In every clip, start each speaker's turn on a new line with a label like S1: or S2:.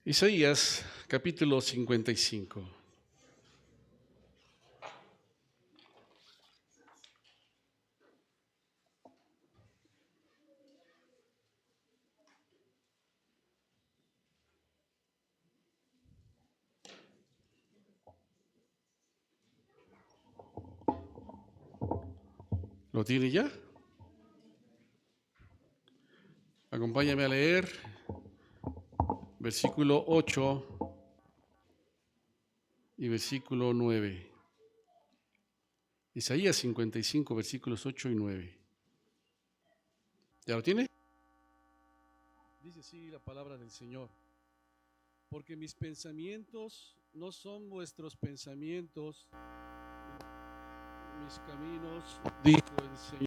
S1: Isaías capítulo 55. ¿Lo tiene ya? Acompáñame a leer versículo 8 y versículo 9. Isaías 55, versículos 8 y 9. ¿Ya lo tiene? Dice así la palabra del Señor. Porque mis pensamientos no son vuestros pensamientos, mis caminos, dijo el Señor.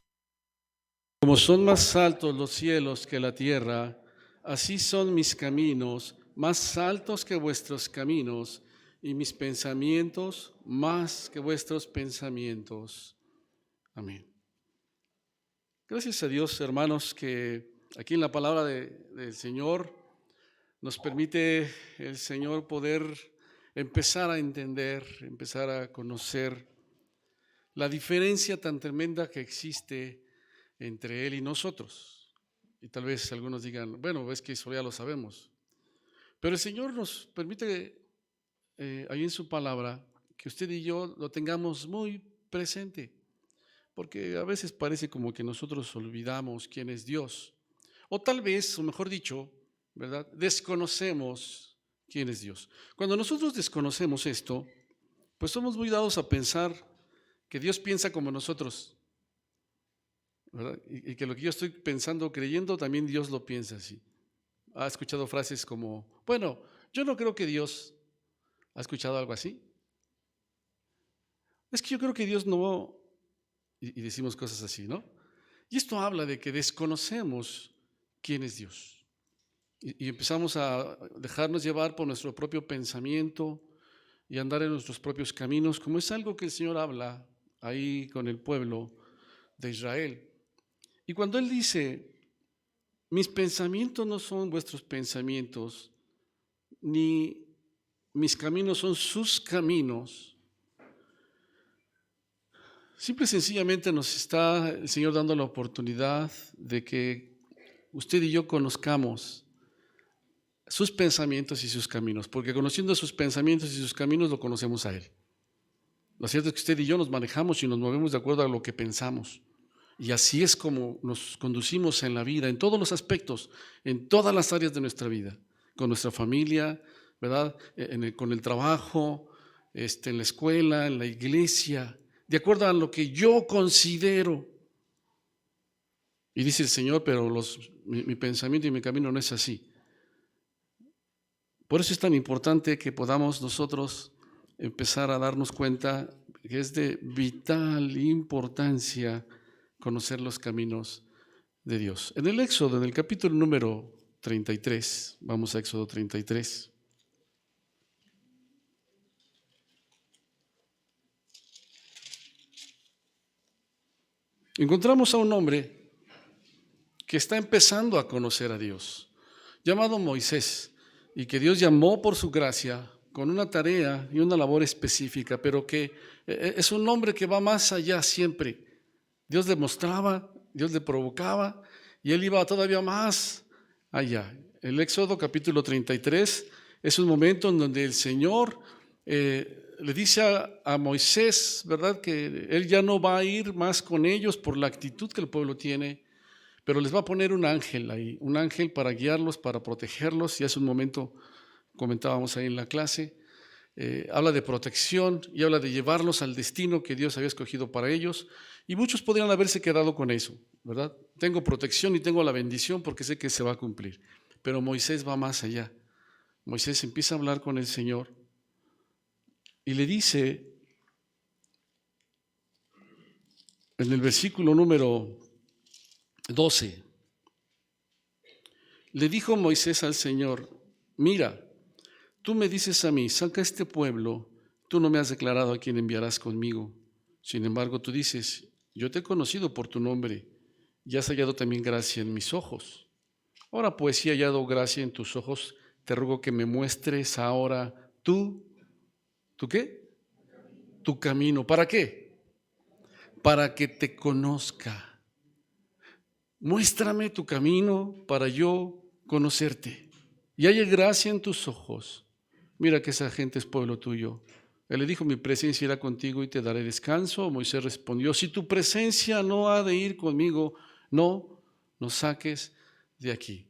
S1: Como son más altos los cielos que la tierra, así son mis caminos, más altos que vuestros caminos, y mis pensamientos más que vuestros pensamientos. Amén. Gracias a Dios, hermanos, que aquí en la palabra del Señor nos permite el Señor poder empezar a entender, empezar a conocer la diferencia tan tremenda que existe entre Él y nosotros. Y tal vez algunos digan, bueno, es que eso ya lo sabemos. Pero el Señor nos permite ahí en su palabra que usted y yo lo tengamos muy presente. Porque a veces parece como que nosotros olvidamos quién es Dios. O tal vez, o mejor dicho, ¿verdad? Desconocemos quién es Dios. Cuando nosotros desconocemos esto, pues somos muy dados a pensar que Dios piensa como nosotros, ¿verdad? Y que lo que yo estoy pensando, creyendo, también Dios lo piensa así. ¿Ha escuchado frases como, bueno, yo no creo que Dios? ¿Ha escuchado algo así? Es que yo creo que Dios no, y decimos cosas así, ¿no? Y esto habla de que desconocemos quién es Dios. Y empezamos a dejarnos llevar por nuestro propio pensamiento y andar en nuestros propios caminos, como es algo que el Señor habla ahí con el pueblo de Israel. Y cuando Él dice, mis pensamientos no son vuestros pensamientos, ni mis caminos son sus caminos, simple y sencillamente nos está el Señor dando la oportunidad de que usted y yo conozcamos sus pensamientos y sus caminos, porque conociendo sus pensamientos y sus caminos lo conocemos a Él. Lo cierto es que usted y yo nos manejamos y nos movemos de acuerdo a lo que pensamos. Y así es como nos conducimos en la vida, en todos los aspectos, en todas las áreas de nuestra vida, con nuestra familia, ¿verdad? Con el trabajo, en la escuela, en la iglesia, de acuerdo a lo que yo considero. Y dice el Señor, pero mi pensamiento y mi camino no es así. Por eso es tan importante que podamos nosotros empezar a darnos cuenta que es de vital importancia conocer los caminos de Dios. En el Éxodo, en el capítulo número 33, vamos a Éxodo 33. Encontramos a un hombre que está empezando a conocer a Dios, llamado Moisés, y que Dios llamó por su gracia con una tarea y una labor específica, pero que es un hombre que va más allá siempre. Dios le mostraba, Dios le provocaba y él iba todavía más allá. El Éxodo capítulo 33 es un momento en donde el Señor le dice a Moisés, ¿verdad? Que él ya no va a ir más con ellos por la actitud que el pueblo tiene, pero les va a poner un ángel ahí, un ángel para guiarlos, para protegerlos. Y hace un momento comentábamos ahí en la clase, habla de protección y habla de llevarlos al destino que Dios había escogido para ellos. Y muchos podrían haberse quedado con eso, ¿verdad? Tengo protección y tengo la bendición porque sé que se va a cumplir. Pero Moisés va más allá. Moisés empieza a hablar con el Señor y le dice en el versículo número 12, le dijo Moisés al Señor, mira, tú me dices a mí, saca este pueblo, tú no me has declarado a quién enviarás conmigo. Sin embargo, tú dices, yo te he conocido por tu nombre y has hallado también gracia en mis ojos. Ahora pues, si he hallado gracia en tus ojos, te ruego que me muestres ahora ¿tu qué? Tu camino. ¿Para qué? Para que te conozca. Muéstrame tu camino para yo conocerte. Y haya gracia en tus ojos. Mira que esa gente es pueblo tuyo. Él le dijo, mi presencia irá contigo y te daré descanso. Moisés respondió, si tu presencia no ha de ir conmigo, no nos saques de aquí.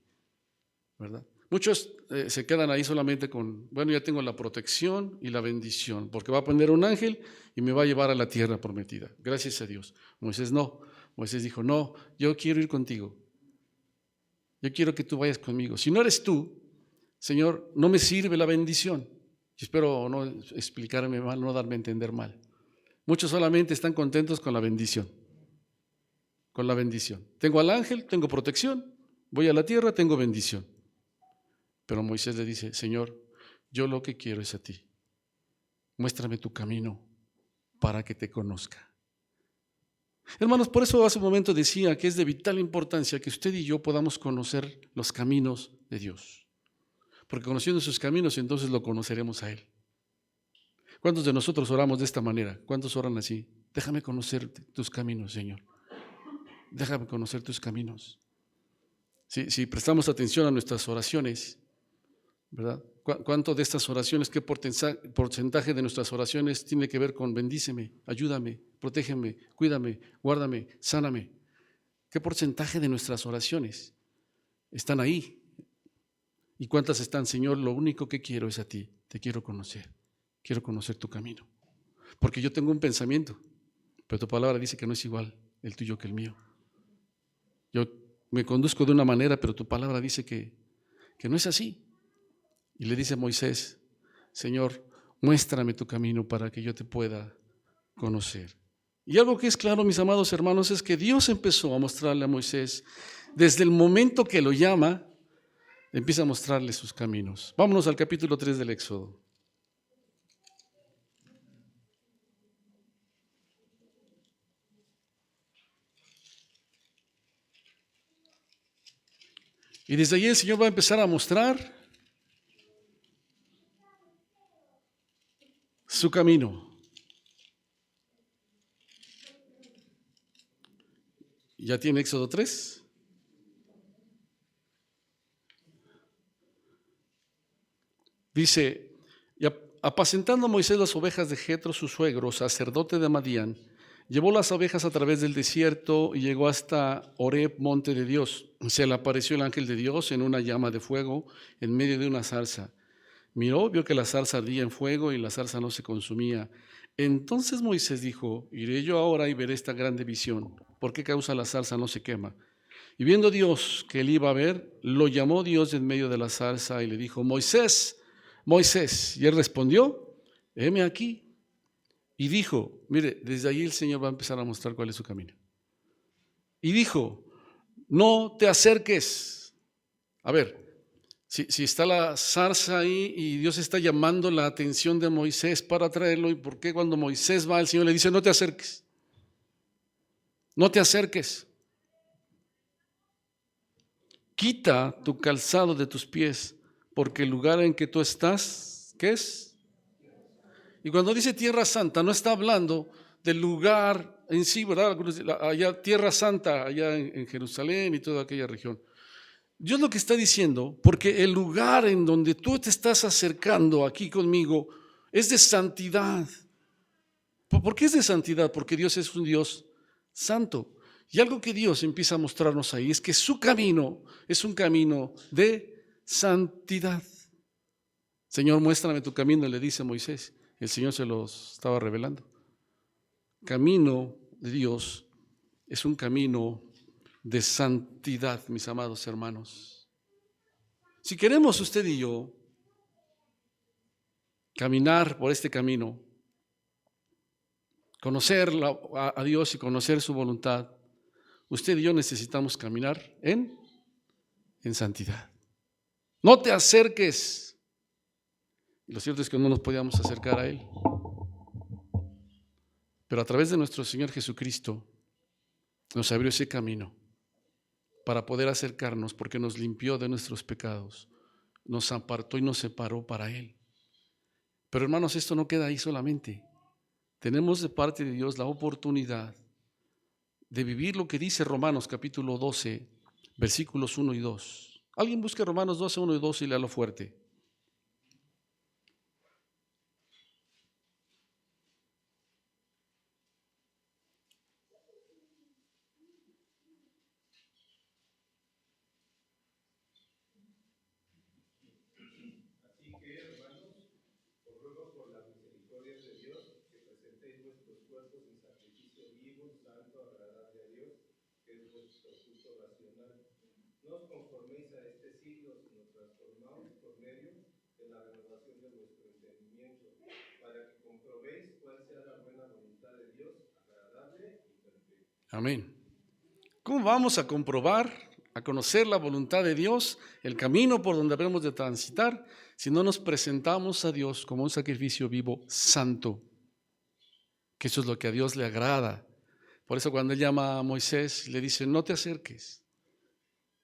S1: ¿Verdad? Muchos se quedan ahí solamente con, bueno, ya tengo la protección y la bendición, porque va a poner un ángel y me va a llevar a la tierra prometida. Gracias a Dios. Moisés no. Moisés dijo, no, yo quiero ir contigo. Yo quiero que tú vayas conmigo. Si no eres tú, Señor, no me sirve la bendición. Y espero no explicarme mal, no darme a entender mal. Muchos solamente están contentos con la bendición. Con la bendición. Tengo al ángel, tengo protección. Voy a la tierra, tengo bendición. Pero Moisés le dice, Señor, yo lo que quiero es a ti. Muéstrame tu camino para que te conozca. Hermanos, por eso hace un momento decía que es de vital importancia que usted y yo podamos conocer los caminos de Dios. Porque conociendo sus caminos, entonces lo conoceremos a Él. ¿Cuántos de nosotros oramos de esta manera? ¿Cuántos oran así? Déjame conocer tus caminos, Señor. Déjame conocer tus caminos. Si prestamos atención a nuestras oraciones, ¿verdad? ¿Cuánto de estas oraciones, qué porcentaje de nuestras oraciones tiene que ver con bendíceme, ayúdame, protégeme, cuídame, guárdame, sáname? ¿Qué porcentaje de nuestras oraciones están ahí? ¿Y cuántas están, Señor? Lo único que quiero es a ti, te quiero conocer tu camino. Porque yo tengo un pensamiento, pero tu palabra dice que no es igual el tuyo que el mío. Yo me conduzco de una manera, pero tu palabra dice que no es así. Y le dice a Moisés, Señor, muéstrame tu camino para que yo te pueda conocer. Y algo que es claro, mis amados hermanos, es que Dios empezó a mostrarle a Moisés, desde el momento que lo llama, empieza a mostrarle sus caminos. Vámonos al capítulo 3 del Éxodo. Y desde allí el Señor va a empezar a mostrar su camino. ¿Ya tiene Éxodo 3? Dice, y apacentando Moisés las ovejas de Jetro, su suegro, sacerdote de Madián, llevó las ovejas a través del desierto y llegó hasta Horeb, monte de Dios. Se le apareció el ángel de Dios en una llama de fuego en medio de una zarza. Miró, vio que la zarza ardía en fuego y la zarza no se consumía. Entonces Moisés dijo, iré yo ahora y veré esta grande visión. ¿Por qué causa la zarza no se quema? Y viendo Dios que él iba a ver, lo llamó Dios en medio de la zarza y le dijo, Moisés, Moisés. Y él respondió, heme aquí. Y dijo, mire, desde ahí el Señor va a empezar a mostrar cuál es su camino. Y dijo, no te acerques. A ver, si está la zarza ahí y Dios está llamando la atención de Moisés para traerlo, ¿y por qué cuando Moisés va, el Señor le dice, no te acerques? No te acerques. Quita tu calzado de tus pies, porque el lugar en que tú estás, ¿qué es? Y cuando dice Tierra Santa, no está hablando del lugar en sí, ¿verdad? Allá Tierra Santa, allá en Jerusalén y toda aquella región. Dios lo que está diciendo, porque el lugar en donde tú te estás acercando aquí conmigo es de santidad. ¿Por qué es de santidad? Porque Dios es un Dios santo. Y algo que Dios empieza a mostrarnos ahí es que su camino es un camino de santidad. Señor, muéstrame tu camino, le dice Moisés. El Señor se los estaba revelando. Camino de Dios es un camino de santidad, mis amados hermanos. Si queremos usted y yo caminar por este camino, conocer a Dios y conocer su voluntad, usted y yo necesitamos caminar en santidad. No te acerques. Y lo cierto es que no nos podíamos acercar a Él. Pero a través de nuestro Señor Jesucristo nos abrió ese camino para poder acercarnos porque nos limpió de nuestros pecados, nos apartó y nos separó para Él. Pero hermanos, esto no queda ahí solamente. Tenemos de parte de Dios la oportunidad de vivir lo que dice Romanos capítulo 12, versículos 1 y 2. Alguien busque Romanos 12, 1 y 2 y léalo fuerte. Amén. ¿Cómo vamos a comprobar, a conocer la voluntad de Dios, el camino por donde habremos de transitar, si no nos presentamos a Dios como un sacrificio vivo santo? Que eso es lo que a Dios le agrada. Por eso cuando Él llama a Moisés, le dice, no te acerques,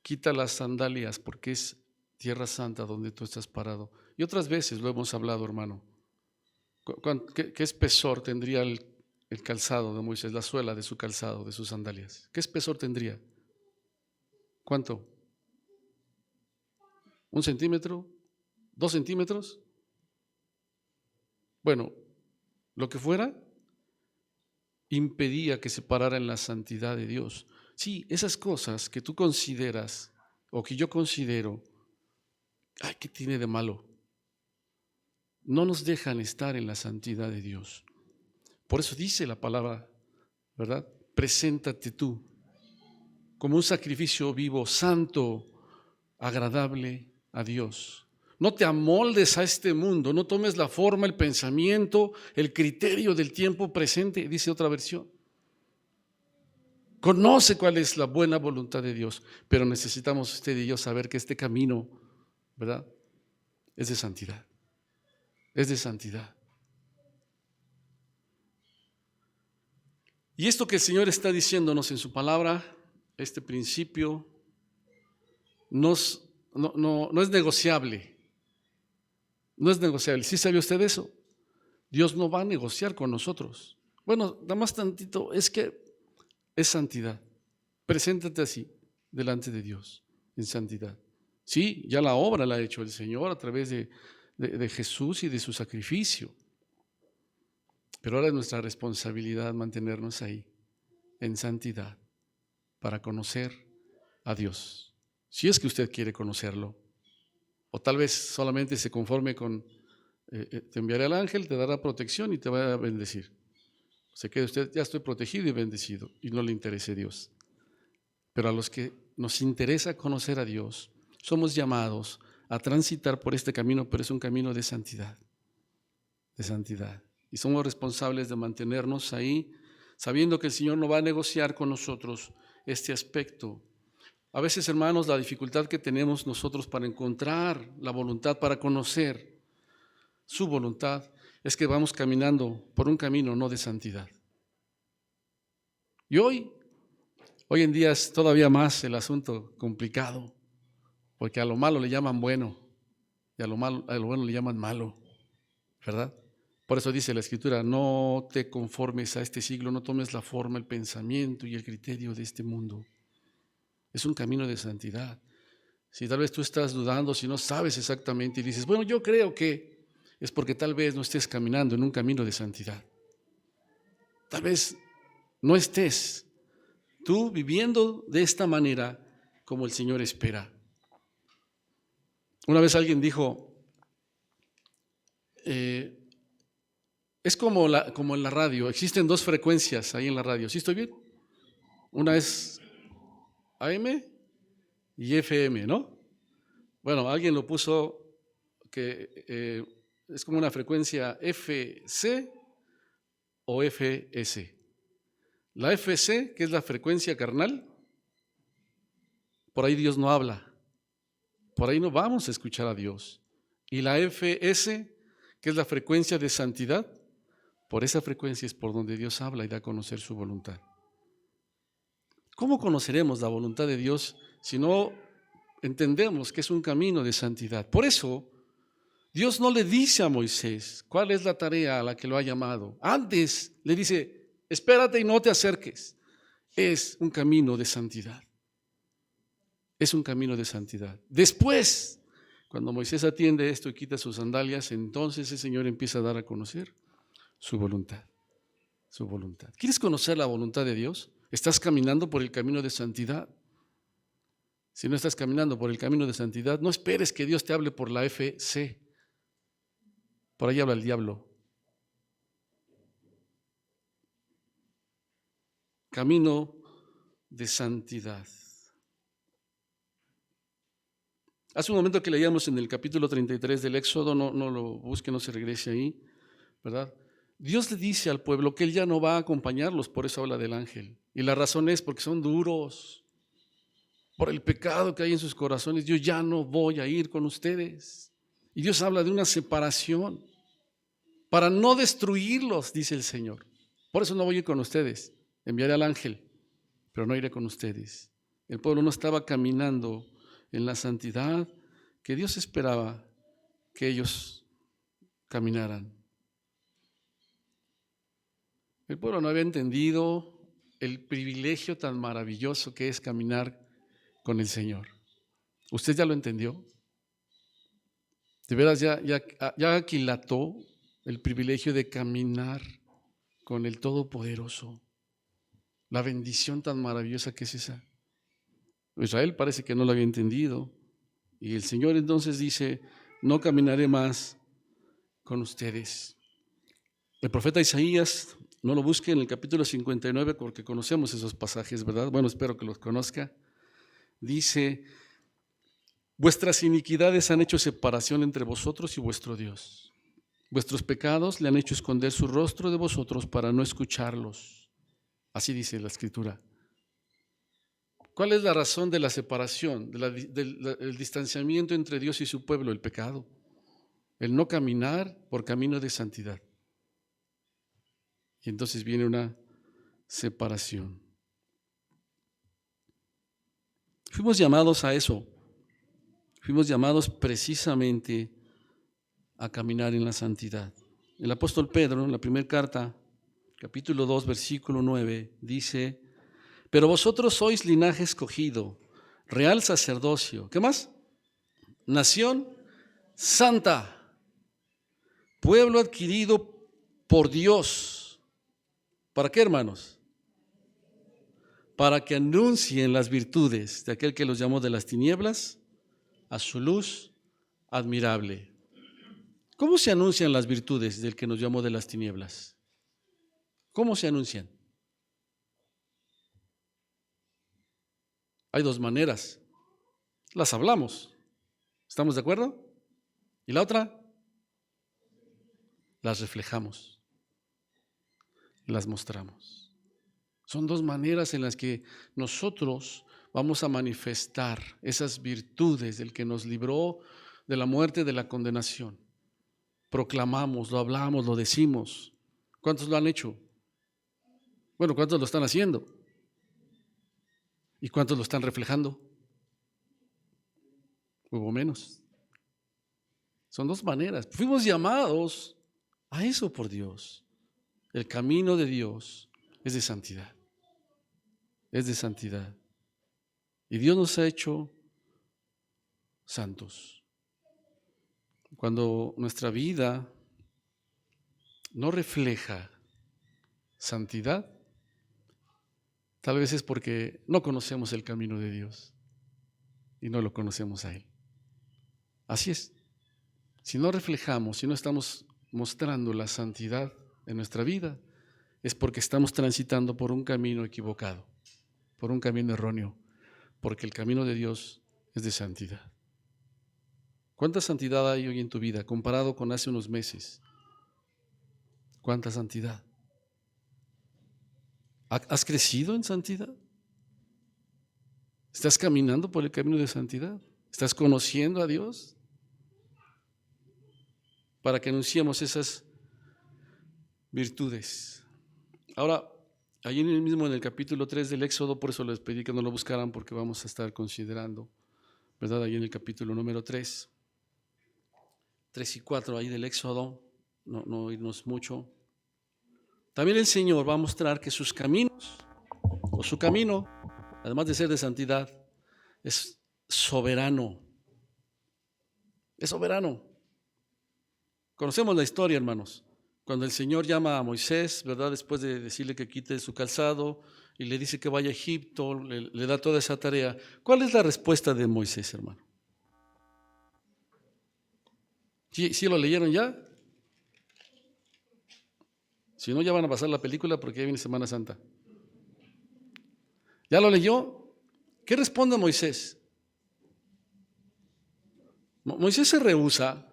S1: quita las sandalias, porque es tierra santa donde tú estás parado. Y otras veces lo hemos hablado, hermano. ¿Qué espesor tendría el calzado de Moisés, la suela de su calzado, de sus sandalias? ¿Qué espesor tendría? ¿Cuánto? ¿1 centímetro? ¿2 centímetros? Bueno, lo que fuera, impedía que se parara en la santidad de Dios. Sí, esas cosas que tú consideras o que yo considero, ay, ¿qué tiene de malo? No nos dejan estar en la santidad de Dios. Por eso dice la palabra, ¿verdad? Preséntate tú como un sacrificio vivo, santo, agradable a Dios. No te amoldes a este mundo, no tomes la forma, el pensamiento, el criterio del tiempo presente, dice otra versión. Conoce cuál es la buena voluntad de Dios, pero necesitamos usted y yo saber que este camino, ¿verdad?, es de santidad. Es de santidad. Y esto que el Señor está diciéndonos en su palabra, este principio, no es negociable. No es negociable. ¿Sí sabe usted eso? Dios no va a negociar con nosotros. Bueno, nada más tantito, es que es santidad. Preséntate así, delante de Dios, en santidad. Sí, ya la obra la ha hecho el Señor a través de Jesús y de su sacrificio. Pero ahora es nuestra responsabilidad mantenernos ahí, en santidad, para conocer a Dios. Si es que usted quiere conocerlo, o tal vez solamente se conforme con, te enviaré al ángel, te dará protección y te va a bendecir. Se quede usted, ya estoy protegido y bendecido, y no le interese Dios. Pero a los que nos interesa conocer a Dios, somos llamados a transitar por este camino, pero es un camino de santidad, de santidad. Y somos responsables de mantenernos ahí, sabiendo que el Señor no va a negociar con nosotros este aspecto. A veces, hermanos, la dificultad que tenemos nosotros para encontrar la voluntad, para conocer su voluntad, es que vamos caminando por un camino no de santidad. Y hoy en día es todavía más el asunto complicado, porque a lo malo le llaman bueno y a lo bueno le llaman malo, ¿verdad? Por eso dice la Escritura, no te conformes a este siglo, no tomes la forma, el pensamiento y el criterio de este mundo. Es un camino de santidad. Si tal vez tú estás dudando, si no sabes exactamente y dices, bueno, yo creo que es porque tal vez no estés caminando en un camino de santidad. Tal vez no estés tú viviendo de esta manera como el Señor espera. Una vez alguien dijo, es como en la radio, existen 2 frecuencias ahí en la radio, ¿sí estoy bien? Una es AM y FM, ¿no? Bueno, alguien lo puso que es como una frecuencia FC o FS. La FC, que es la frecuencia carnal, por ahí Dios no habla, por ahí no vamos a escuchar a Dios. Y la FS, que es la frecuencia de santidad, por esa frecuencia es por donde Dios habla y da a conocer su voluntad. ¿Cómo conoceremos la voluntad de Dios si no entendemos que es un camino de santidad. Por eso, Dios no le dice a Moisés cuál es la tarea a la que lo ha llamado. Antes le dice, espérate y no te acerques. Es un camino de santidad. Es un camino de santidad. Después, cuando Moisés atiende esto y quita sus sandalias, entonces el Señor empieza a dar a conocer su voluntad. Su voluntad. ¿Quieres conocer la voluntad de Dios? ¿Estás caminando por el camino de santidad? Si no estás caminando por el camino de santidad, no esperes que Dios te hable por la FC. Por ahí habla el diablo. Camino de santidad. Hace un momento que leíamos en el capítulo 33 del Éxodo, no lo busque, no se regrese ahí, ¿verdad? Dios le dice al pueblo que Él ya no va a acompañarlos, por eso habla del ángel. Y la razón es porque son duros, por el pecado que hay en sus corazones. Yo ya no voy a ir con ustedes. Y Dios habla de una separación para no destruirlos, dice el Señor. Por eso no voy a ir con ustedes. Enviaré al ángel, pero no iré con ustedes. El pueblo no estaba caminando en la santidad que Dios esperaba que ellos caminaran. El pueblo no había entendido el privilegio tan maravilloso que es caminar con el Señor. ¿Usted ya lo entendió? De veras ya aquilató el privilegio de caminar con el Todopoderoso. La bendición tan maravillosa que es esa. Israel parece que no lo había entendido. Y el Señor entonces dice, no caminaré más con ustedes. El profeta Isaías, no lo busque en el capítulo 59 porque conocemos esos pasajes, ¿verdad? Bueno, espero que los conozca. Dice, vuestras iniquidades han hecho separación entre vosotros y vuestro Dios. Vuestros pecados le han hecho esconder su rostro de vosotros para no escucharlos. Así dice la Escritura. ¿Cuál es la razón de la separación, del distanciamiento entre Dios y su pueblo? El pecado. El no caminar por camino de santidad. Y entonces viene una separación. Fuimos llamados a eso. Fuimos llamados precisamente a caminar en la santidad. El apóstol Pedro, en la primera carta, capítulo 2, versículo 9, dice, pero vosotros sois linaje escogido, real sacerdocio. ¿Qué más? Nación santa, pueblo adquirido por Dios. ¿Para qué, hermanos? Para que anuncien las virtudes de aquel que los llamó de las tinieblas a su luz admirable. ¿Cómo se anuncian las virtudes del que nos llamó de las tinieblas? ¿Cómo se anuncian? Hay dos maneras. Las hablamos. ¿Estamos de acuerdo? ¿Y la otra? Las reflejamos. Las mostramos. Son dos maneras en las que nosotros vamos a manifestar esas virtudes del que nos libró de la muerte, de la condenación. Proclamamos, lo hablamos, lo decimos. ¿Cuántos lo han hecho? Bueno, ¿cuántos lo están haciendo? ¿Y cuántos lo están reflejando? Hubo menos. Son dos maneras. Fuimos llamados a eso por Dios. El camino de Dios es de santidad. Es de santidad. Y Dios nos ha hecho santos. Cuando nuestra vida no refleja santidad, tal vez es porque no conocemos el camino de Dios y no lo conocemos a Él. Así es. Si no reflejamos, si no estamos mostrando la santidad en nuestra vida, es porque estamos transitando por un camino equivocado, por un camino erróneo, porque el camino de Dios es de santidad. ¿Cuánta santidad hay hoy en tu vida comparado con hace unos meses? ¿Cuánta santidad? ¿Has crecido en santidad? ¿Estás caminando por el camino de santidad? ¿Estás conociendo a Dios? Para que anunciemos esas virtudes. Ahora, allí mismo en el capítulo 3 del Éxodo, por eso les pedí que no lo buscaran porque vamos a estar considerando ¿verdad? Ahí en el capítulo número 3 y 4 ahí del Éxodo, no irnos mucho. También el Señor va a mostrar que sus caminos, o su camino, además de ser de santidad, es soberano. Es soberano. Conocemos la historia, hermanos. Cuando el Señor llama a Moisés, ¿verdad? Después de decirle que quite su calzado y le dice que vaya a Egipto, le da toda esa tarea. ¿Cuál es la respuesta de Moisés, hermano? ¿Sí lo leyeron ya? Si no, ya van a pasar la película porque ya viene Semana Santa. ¿Ya lo leyó? ¿Qué responde Moisés? Moisés se rehúsa.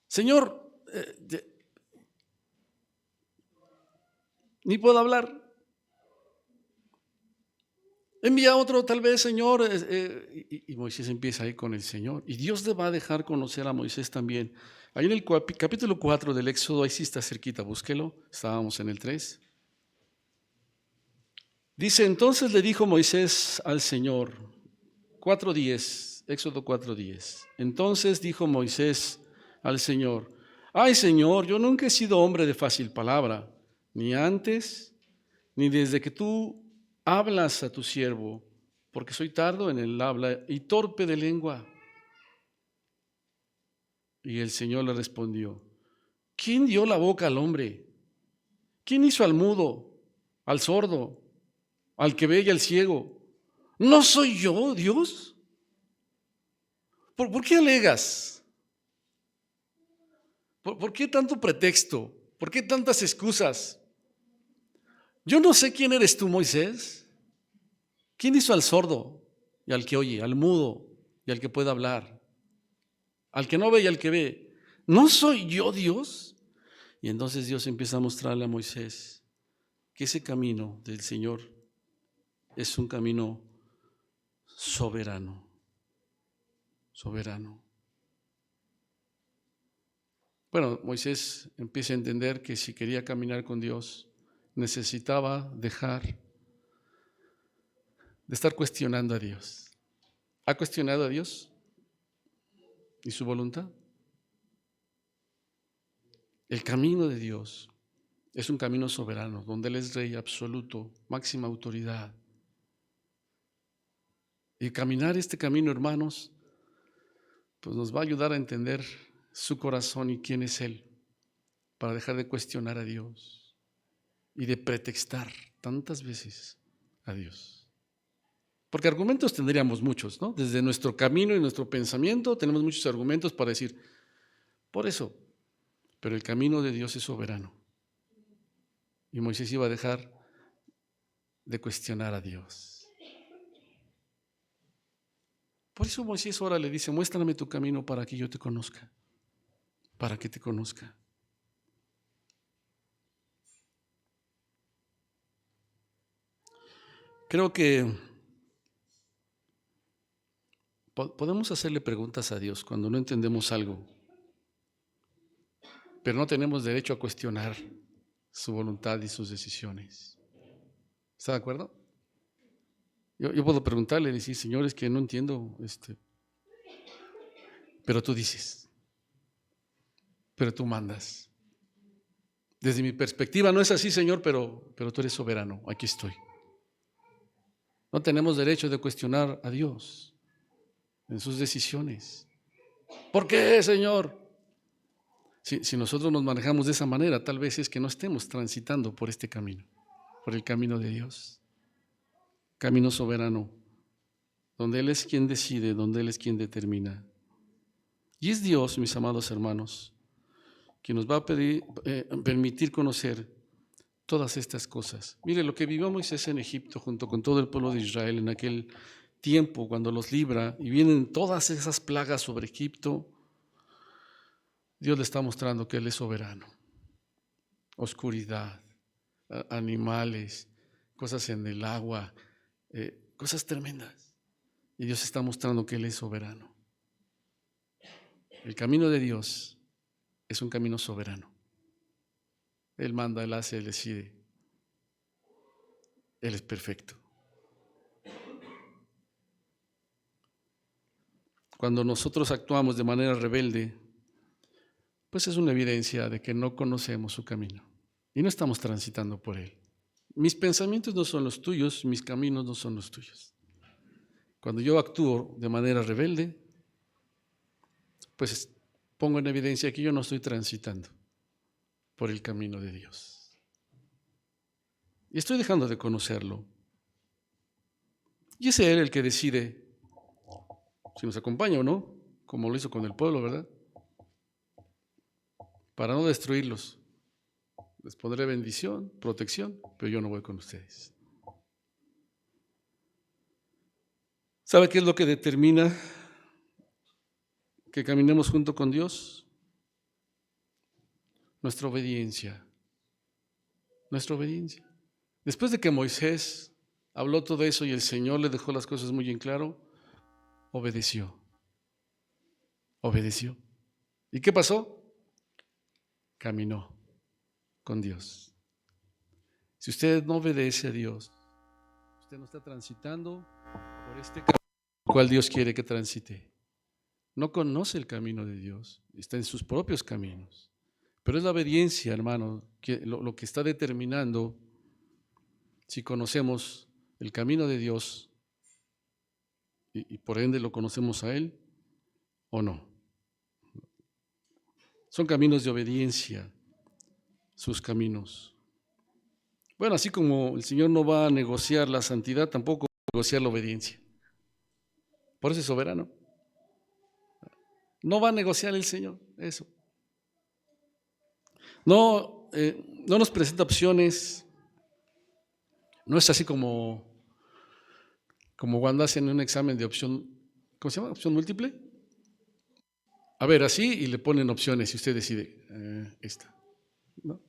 S1: Señor, ni puedo hablar. Envía otro tal vez, Señor. Y Moisés empieza ahí con el Señor. Y Dios le va a dejar conocer a Moisés también. Ahí en el capítulo 4 del Éxodo, ahí sí está cerquita, búsquelo. Estábamos en el 3. Dice, entonces le dijo Moisés al Señor, 4:10, Éxodo 4:10. Entonces dijo Moisés al Señor, ay Señor, yo nunca he sido hombre de fácil palabra, ni antes, ni desde que tú hablas a tu siervo, porque soy tardo en el habla y torpe de lengua. Y el Señor le respondió, ¿quién dio la boca al hombre? ¿Quién hizo al mudo, al sordo, al que ve y al ciego? ¿No soy yo, Dios? ¿Por qué alegas? ¿Por qué tanto pretexto? ¿Por qué tantas excusas? Yo no sé quién eres tú, Moisés. ¿Quién hizo al sordo y al que oye, al mudo y al que puede hablar? Al que no ve y al que ve. ¿No soy yo Dios? Y entonces Dios empieza a mostrarle a Moisés que ese camino del Señor es un camino soberano. Soberano. Bueno, Moisés empieza a entender que si quería caminar con Dios, necesitaba dejar de estar cuestionando a Dios. ¿Ha cuestionado a Dios y su voluntad? El camino de Dios es un camino soberano, donde Él es Rey absoluto, máxima autoridad. Y caminar este camino, hermanos, pues nos va a ayudar a entender su corazón y quién es Él, para dejar de cuestionar a Dios y de pretextar tantas veces a Dios. Porque argumentos tendríamos muchos, ¿no? Desde nuestro camino y nuestro pensamiento tenemos muchos argumentos para decir, por eso, pero el camino de Dios es soberano. Y Moisés iba a dejar de cuestionar a Dios. Por eso Moisés ahora le dice, muéstrame tu camino para que yo te conozca, para que te conozca. Creo que podemos hacerle preguntas a Dios cuando no entendemos algo, pero no tenemos derecho a cuestionar su voluntad y sus decisiones. ¿Está de acuerdo? Yo puedo preguntarle y decir, Señor, es que no entiendo, pero tú dices, pero tú mandas. Desde mi perspectiva no es así, Señor, pero tú eres soberano, aquí estoy. No tenemos derecho de cuestionar a Dios en sus decisiones. ¿Por qué, Señor? Si nosotros nos manejamos de esa manera, tal vez es que no estemos transitando por este camino, por el camino de Dios. Camino soberano, donde Él es quien decide, donde Él es quien determina. Y es Dios, mis amados hermanos, quien nos va a permitir conocer todas estas cosas. Mire, lo que vivió Moisés en Egipto junto con todo el pueblo de Israel en aquel tiempo, cuando los libra y vienen todas esas plagas sobre Egipto, Dios le está mostrando que Él es soberano. Oscuridad, animales, cosas en el agua, cosas tremendas. Y Dios está mostrando que Él es soberano. El camino de Dios es un camino soberano. Él manda, Él hace, Él decide. Él es perfecto. cuando nosotros actuamos de manera rebelde, pues es una evidencia de que no conocemos su camino y no estamos transitando por él. Mis pensamientos no son los tuyos, mis caminos no son los tuyos. Cuando yo actúo de manera rebelde, pues pongo en evidencia que yo no estoy transitando por el camino de Dios. Y estoy dejando de conocerlo. Y es Él el que decide si nos acompaña o no, como lo hizo con el pueblo, ¿verdad? Para no destruirlos. Les pondré bendición, protección, pero yo no voy con ustedes. ¿Sabe qué es lo que determina que caminemos junto con Dios? Nuestra obediencia. Nuestra obediencia. Después de que Moisés habló todo eso y el Señor le dejó las cosas muy en claro, obedeció. Obedeció. ¿Y qué pasó? Caminó con Dios. Si usted no obedece a Dios, usted no está transitando por este camino por el cual Dios quiere que transite. No conoce el camino de Dios, está en sus propios caminos. Pero es la obediencia, hermano, lo que está determinando si conocemos el camino de Dios y por ende lo conocemos a Él o no. Son caminos de obediencia, sus caminos. Bueno, así como el Señor no va a negociar la santidad, tampoco va a negociar la obediencia. Por eso es soberano. No va a negociar el Señor eso. No, no nos presenta opciones. No es así como cuando hacen un examen de opción, ¿cómo se llama? ¿Opción múltiple? A ver, así y le ponen opciones y usted decide esta, ¿no?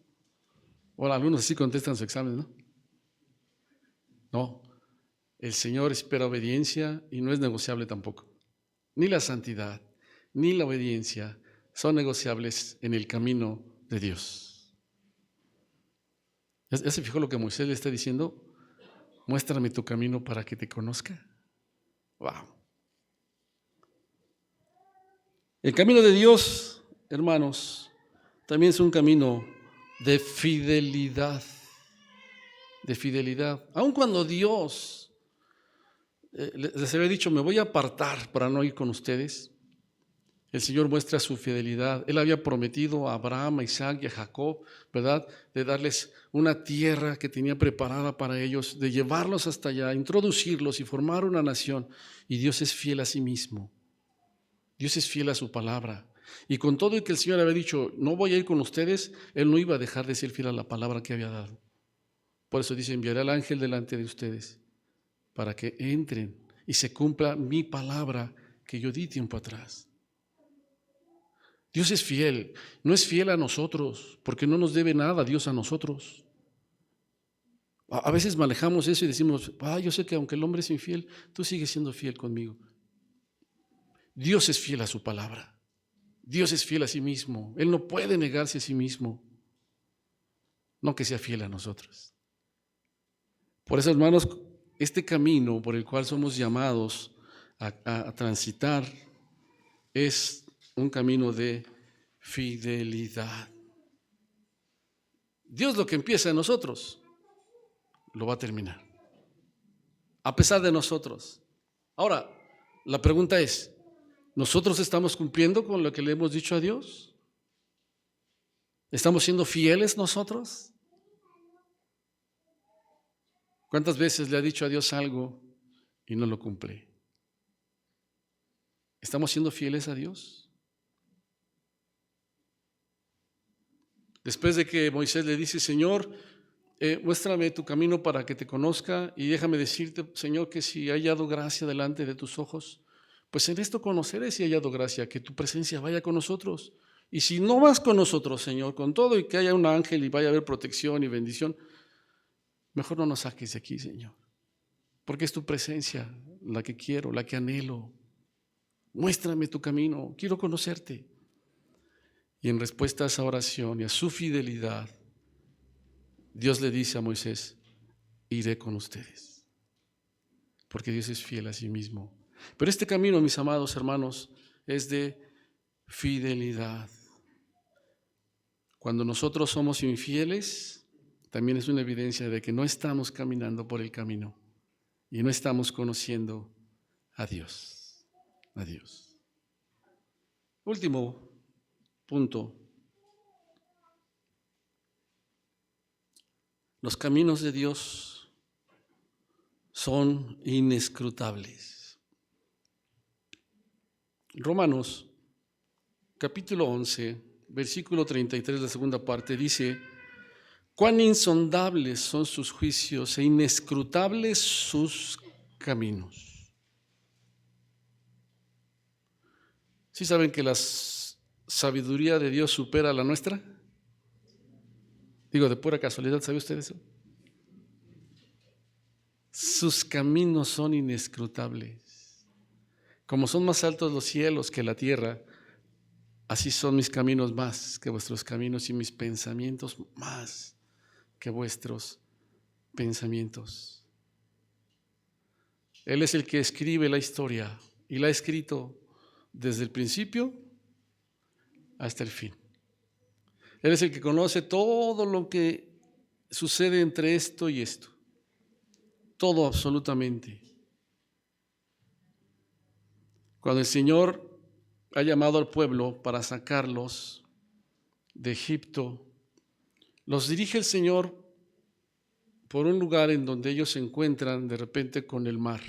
S1: Bueno, algunos así contestan su examen, ¿no? No, el Señor espera obediencia y no es negociable tampoco. Ni la santidad, ni la obediencia son negociables en el camino de Dios. ¿Ya se fijó lo que Moisés le está diciendo? Muéstrame tu camino para que te conozca. Wow. El camino de Dios, hermanos, también es un camino de fidelidad. De fidelidad. Aun cuando Dios les había dicho, me voy a apartar para no ir con ustedes, el Señor muestra su fidelidad. Él había prometido a Abraham, a Isaac y a Jacob, ¿verdad?, de darles una tierra que tenía preparada para ellos, de llevarlos hasta allá, introducirlos y formar una nación. Y Dios es fiel a sí mismo. Dios es fiel a su palabra. Y con todo el que el Señor había dicho, no voy a ir con ustedes, Él no iba a dejar de ser fiel a la palabra que había dado. Por eso dice, enviaré al ángel delante de ustedes para que entren y se cumpla mi palabra que yo di tiempo atrás. Dios es fiel, no es fiel a nosotros, porque no nos debe nada Dios a nosotros. A veces manejamos eso y decimos, yo sé que aunque el hombre es infiel, tú sigues siendo fiel conmigo. Dios es fiel a su palabra. Dios es fiel a sí mismo. Él no puede negarse a sí mismo. No que sea fiel a nosotros. Por eso, hermanos, este camino por el cual somos llamados a transitar es un camino de fidelidad. Dios lo que empieza en nosotros, lo va a terminar. A pesar de nosotros. Ahora, la pregunta es, ¿nosotros estamos cumpliendo con lo que le hemos dicho a Dios? ¿Estamos siendo fieles nosotros? ¿Cuántas veces le ha dicho a Dios algo y no lo cumple? ¿Estamos siendo fieles a Dios? Después de que Moisés le dice, Señor, muéstrame tu camino para que te conozca y déjame decirte, Señor, que si he hallado gracia delante de tus ojos, pues en esto conoceré si he hallado gracia, que tu presencia vaya con nosotros. Y si no vas con nosotros, Señor, con todo y que haya un ángel y vaya a haber protección y bendición, mejor no nos saques de aquí, Señor, porque es tu presencia la que quiero, la que anhelo. Muéstrame tu camino, quiero conocerte. Y en respuesta a esa oración y a su fidelidad, Dios le dice a Moisés, iré con ustedes, porque Dios es fiel a sí mismo. Pero este camino, mis amados hermanos, es de fidelidad. Cuando nosotros somos infieles, también es una evidencia de que no estamos caminando por el camino y no estamos conociendo a Dios. A Dios. Último punto. Los caminos de Dios son inescrutables. Romanos, capítulo 11, versículo 33, la segunda parte, dice: cuán insondables son sus juicios e inescrutables sus caminos. ¿Sí saben que la sabiduría de Dios supera la nuestra? Digo, de pura casualidad, ¿sabe usted eso? Sus caminos son inescrutables. Como son más altos los cielos que la tierra, así son mis caminos más que vuestros caminos y mis pensamientos más que vuestros pensamientos. Él es el que escribe la historia y la ha escrito desde el principio hasta el fin. Él es el que conoce todo lo que sucede entre esto y esto. Todo absolutamente. Cuando el Señor ha llamado al pueblo para sacarlos de Egipto, los dirige el Señor por un lugar en donde ellos se encuentran de repente con el mar.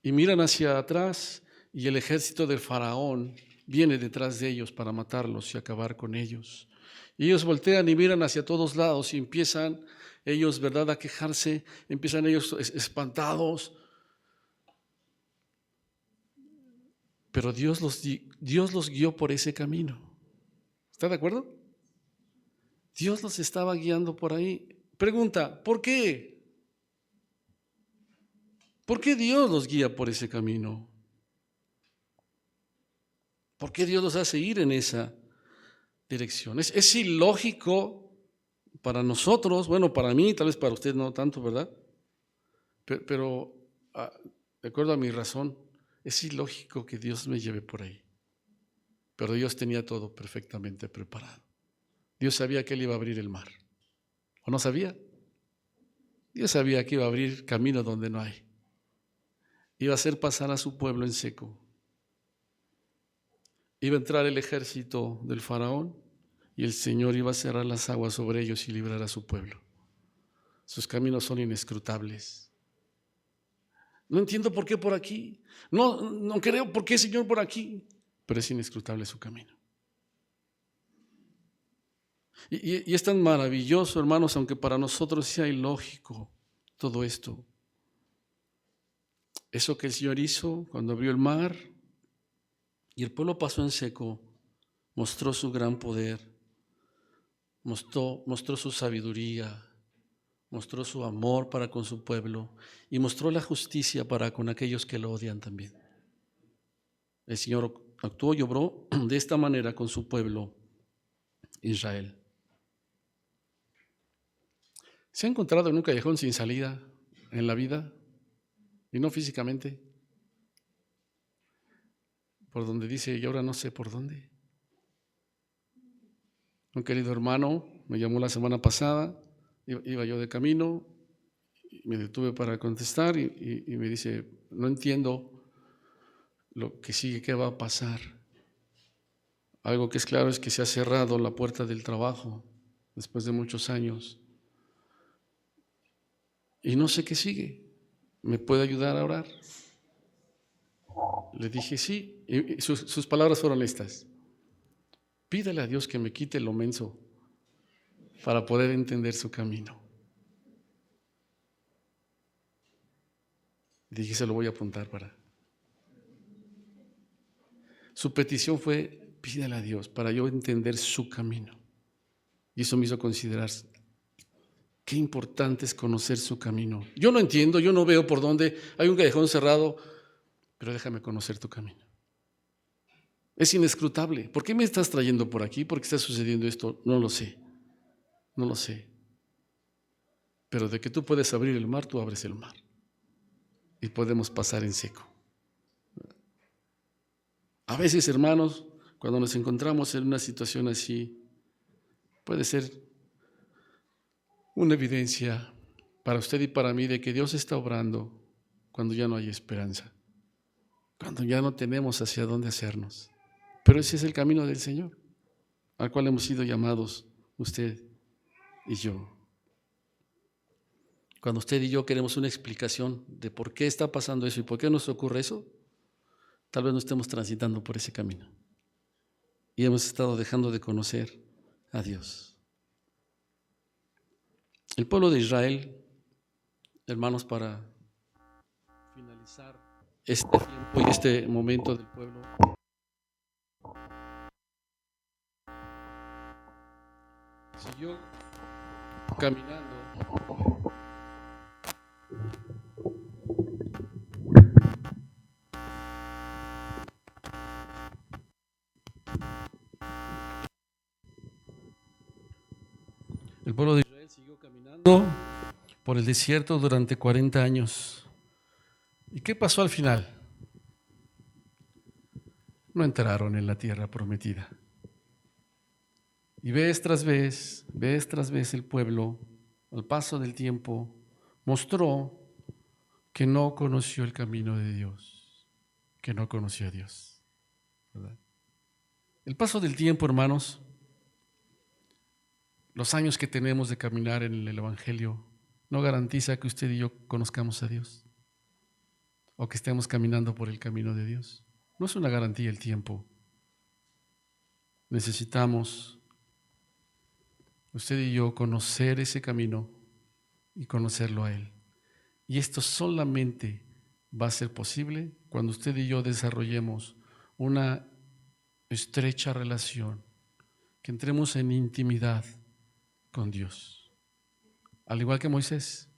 S1: Y miran hacia atrás y el ejército de Faraón viene detrás de ellos para matarlos y acabar con ellos. Y ellos voltean y miran hacia todos lados y empiezan ellos, ¿verdad?, a quejarse, empiezan ellos espantados. Pero Dios los guió por ese camino. ¿Está de acuerdo? Dios los estaba guiando por ahí. Pregunta, ¿por qué? ¿Por qué Dios los guía por ese camino? ¿Por qué Dios los hace ir en esa dirección? Es ilógico para nosotros, bueno, para mí, tal vez para usted no tanto, ¿verdad? Pero de acuerdo a mi razón, es ilógico que Dios me lleve por ahí. Pero Dios tenía todo perfectamente preparado. Dios sabía que Él iba a abrir el mar. ¿O no sabía? Dios sabía que iba a abrir camino donde no hay. Iba a hacer pasar a su pueblo en seco. Iba a entrar el ejército del faraón y el Señor iba a cerrar las aguas sobre ellos y librar a su pueblo. Sus caminos son inescrutables. No entiendo por qué por aquí. No creo por qué, Señor, por aquí. Pero es inescrutable su camino. Y es tan maravilloso, hermanos, aunque para nosotros sea ilógico todo esto. Eso que el Señor hizo cuando abrió el mar y el pueblo pasó en seco, mostró su gran poder, mostró su sabiduría, mostró su amor para con su pueblo y mostró la justicia para con aquellos que lo odian también. El Señor actuó y obró de esta manera con su pueblo Israel. ¿Se ha encontrado en un callejón sin salida en la vida? Y no físicamente. Por donde dice, y ahora no sé por dónde. Un querido hermano me llamó la semana pasada, iba yo de camino, me detuve para contestar y me dice, no entiendo lo que sigue, qué va a pasar. Algo que es claro es que se ha cerrado la puerta del trabajo después de muchos años. Y no sé qué sigue. ¿Me puede ayudar a orar? Le dije sí. Y sus palabras fueron estas. Pídele a Dios que me quite lo menso para poder entender su camino. Dije, se lo voy a apuntar para. Su petición fue, pídele a Dios para yo entender su camino. Y eso me hizo considerar qué importante es conocer su camino. Yo no entiendo, yo no veo por dónde, hay un callejón cerrado, pero déjame conocer tu camino. Es inescrutable. ¿Por qué me estás trayendo por aquí? ¿Por qué está sucediendo esto? No lo sé. No lo sé. Pero de que tú puedes abrir el mar, tú abres el mar. y podemos pasar en seco. A veces, hermanos, cuando nos encontramos en una situación así, puede ser una evidencia para usted y para mí de que Dios está obrando cuando ya no hay esperanza, cuando ya no tenemos hacia dónde hacernos. Pero ese es el camino del Señor, al cual hemos sido llamados usted y yo. Cuando usted y yo queremos una explicación de por qué está pasando eso y por qué nos ocurre eso, tal vez no estemos transitando por ese camino y hemos estado dejando de conocer a Dios. El pueblo de Israel, hermanos, para finalizar este tiempo y este momento del pueblo, siguió caminando por el desierto durante 40 años. ¿Y qué pasó al final? No entraron en la tierra prometida. Y vez tras vez el pueblo, al paso del tiempo, mostró que no conoció el camino de Dios, que no conoció a Dios, ¿verdad? El paso del tiempo, hermanos, los años que tenemos de caminar en el Evangelio, no garantiza que usted y yo conozcamos a Dios o que estemos caminando por el camino de Dios. No es una garantía el tiempo. Necesitamos, usted y yo, conocer ese camino y conocerlo a Él. Y esto solamente va a ser posible cuando usted y yo desarrollemos una estrecha relación, que entremos en intimidad con Dios. Al igual que Moisés,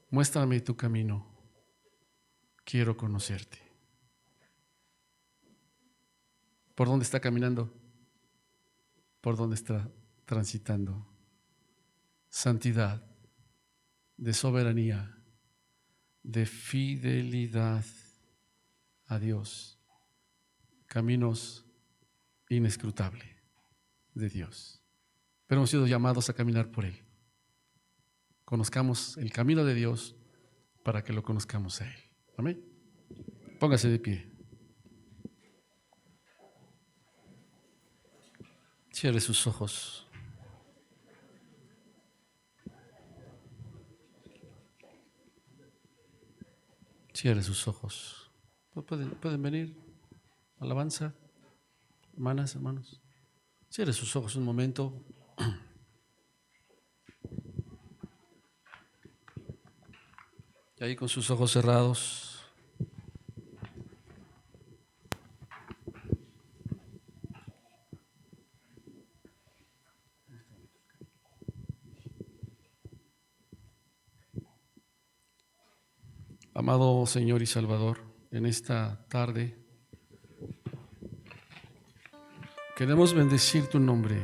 S1: muéstrame tu camino, quiero conocerte. ¿Por dónde está caminando? ¿Por dónde está transitando? Santidad, de soberanía, de fidelidad a Dios, caminos inescrutables de Dios. Pero hemos sido llamados a caminar por Él. Conozcamos el camino de Dios para que lo conozcamos a Él. Amén. Póngase de pie. Cierre sus ojos. Cierre sus ojos. ¿Pueden venir? Alabanza. Hermanas, hermanos. Cierre sus ojos un momento. Y ahí con sus ojos cerrados. Amado Señor y Salvador, en esta tarde queremos bendecir tu nombre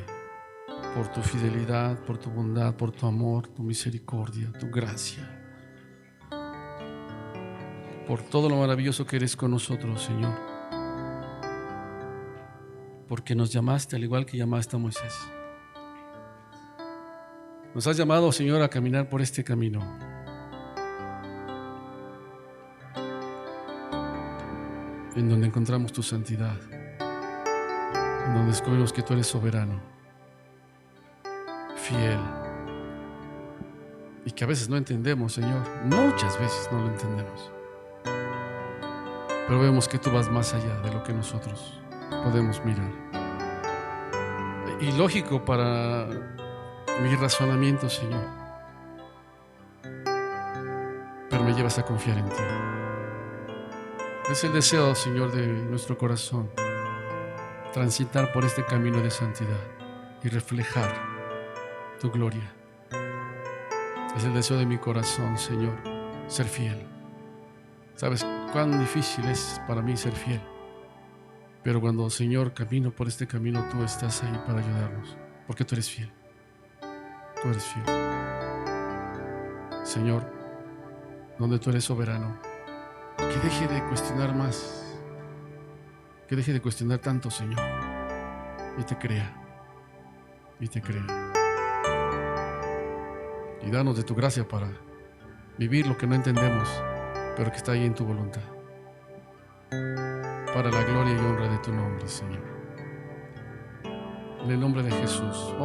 S1: por tu fidelidad, por tu bondad, por tu amor, tu misericordia, tu gracia, por todo lo maravilloso que eres con nosotros, Señor, porque nos llamaste al igual que llamaste a Moisés. Nos has llamado, Señor, a caminar por este camino. En donde encontramos tu santidad, en donde descubrimos que tú eres soberano, fiel, y que a veces no entendemos, Señor, muchas veces no lo entendemos, pero vemos que tú vas más allá de lo que nosotros podemos mirar. Ilógico para mi razonamiento, Señor, pero me llevas a confiar en ti. Es el deseo, Señor, de nuestro corazón, transitar por este camino de santidad y reflejar tu gloria. Es el deseo de mi corazón, Señor, ser fiel. ¿Sabes cuán difícil es para mí ser fiel? Pero cuando, Señor, camino por este camino, tú estás ahí para ayudarnos, porque tú eres fiel. Tú eres fiel. Señor, donde tú eres soberano, Que deje de cuestionar más, que deje de cuestionar tanto, Señor, y te crea, y te crea. Y danos de tu gracia para vivir lo que no entendemos, pero que está ahí en tu voluntad, para la gloria y honra de tu nombre, Señor. En el nombre de Jesús.